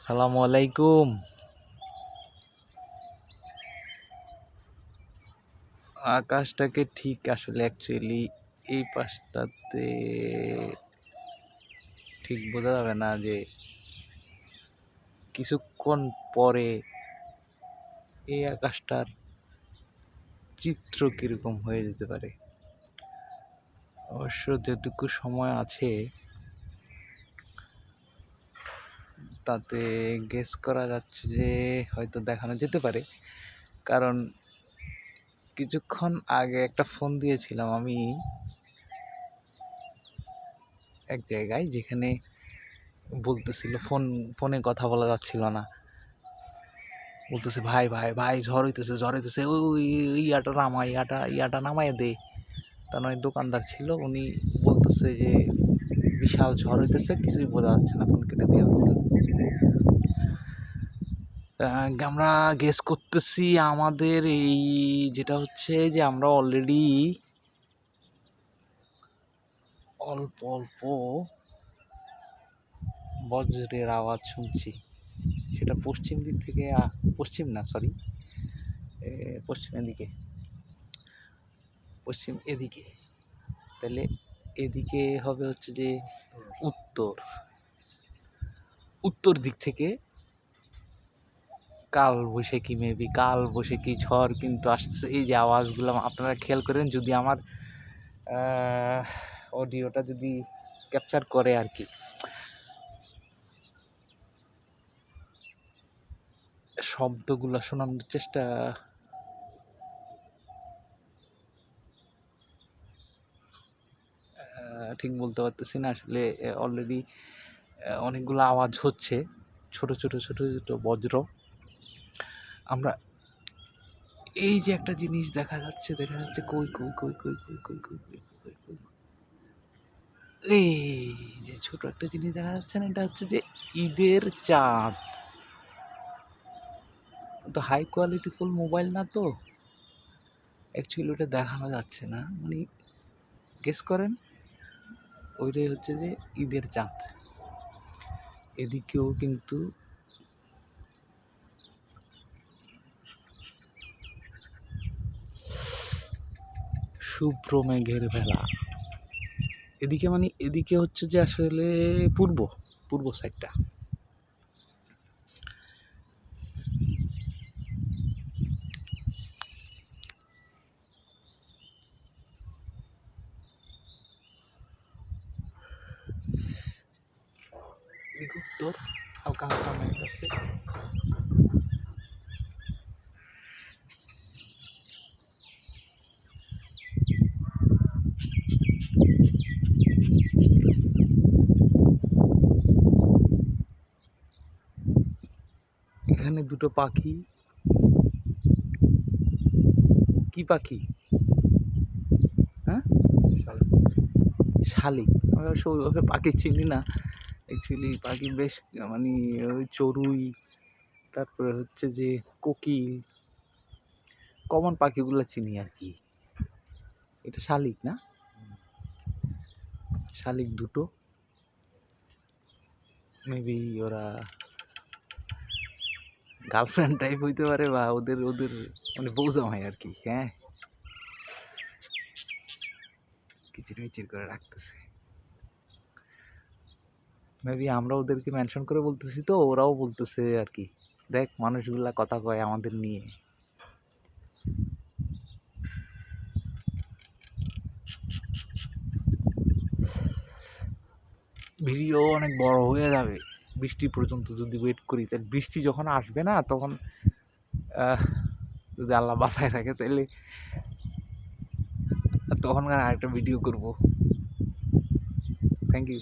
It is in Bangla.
আসসালামু আলাইকুম। আকাশটাকে ঠিক আসলে অ্যাকচুয়ালি এই পাশটাতে ঠিক বোঝা যাবে না যে কিছুক্ষণ পরে এই আকাশটার চিত্র কীরকম হয়ে যেতে পারে। অবশ্য যেটুকু সময় আছে তাতে গেস করা যাচ্ছে যে হয়তো দেখানো যেতে পারে, কারণ কিছুক্ষণ আগে একটা ফোন দিয়েছিলাম আমি এক জায়গায়, যেখানে বলতেছিল ফোনে কথা বলা যাচ্ছিল না, বলতেছে ভাই ভাই ভাই ঝড় হইতেছে ওই ইয়াটা নামাই দে। তার মানে দোকানদার ছিল, উনি বলতেছে যে বিশাল ঝড় হইতেছে, কিছুই বোঝা যাচ্ছে না, ফোন কেটে দেওয়া হয়েছিল। আমরা গেস করতেছি আমাদের এই যেটা হচ্ছে যে আমরা অলরেডি অল্প অল্প বজ্রের আওয়াজ শুনছি। সেটা পশ্চিম দিক থেকে, পশ্চিম না সরি পশ্চিম এদিকে, তাহলে এদিকে হবে হচ্ছে যে উত্তর দিক থেকে কাল বৈশাখী ঝড় কিন্তু আসছে। এই যে আওয়াজগুলো আপনারা খেয়াল করেন, যদি আমার অডিওটা যদি ক্যাপচার করে আর কি, শব্দগুলো শোনানোর চেষ্টা ঠিক বলতে পারতেছি না আসলে। অলরেডি অনেকগুলো আওয়াজ হচ্ছে, ছোট ছোট বজ্র। আমরা এই যে একটা জিনিস দেখা যাচ্ছে কই কই কই কই কই কই কই কই কই কই, এই যে ছোট একটা জিনিস দেখা যাচ্ছে না, এটা হচ্ছে যে ঈদের চাঁদ। তো হাই কোয়ালিটি ফুল মোবাইল না, তো অ্যাকচুয়ালি ওটা দেখানো যাচ্ছে না, মানে গেস করেন ওইটাই হচ্ছে যে ঈদের চাঁদ। এদিকেও কিন্তু শুভ্র মেঘের ভেলা। এদিকে মানে এদিকে হচ্ছে যে আসলে পূর্ব সাইডটা। এদিকে উত্তর, হালকা হালকা মেঘ আছে। এখানে দুটো পাখি, কি পাখি? হ্যাঁ, শালিক। আমরা ওইভাবে পাখি চিনি না অ্যাকচুয়ালি। পাখি বেশ মানে ওই চড়ুই, তারপরে হচ্ছে যে কোকিল, কমন পাখিগুলো চিনি আর কি। এটা শালিক না? শালিক দুটো, মেবি ওরা গার্লফ্রেন্ড টাইপ হইতে পারে, বা ওদের ওদের মানে বউ জামাই আর কি। হ্যাঁ, কিচির মিচির করে রাখতেছে। মেবি আমরা ওদেরকে মেনশন করে বলতেছি, তো ওরাও বলতেছে আর কি, দেখ মানুষগুলা কথা কয় আমাদের নিয়ে। ভিডিও অনেক বড় হয়ে যাবে বৃষ্টি পর্যন্ত যদি ওয়েট করি। তাহলে বৃষ্টি যখন আসবে না, তখন যদি আল্লাহ বাঁচায় রাখে, তাহলে তখন আরেকটা ভিডিও করব। Thank you.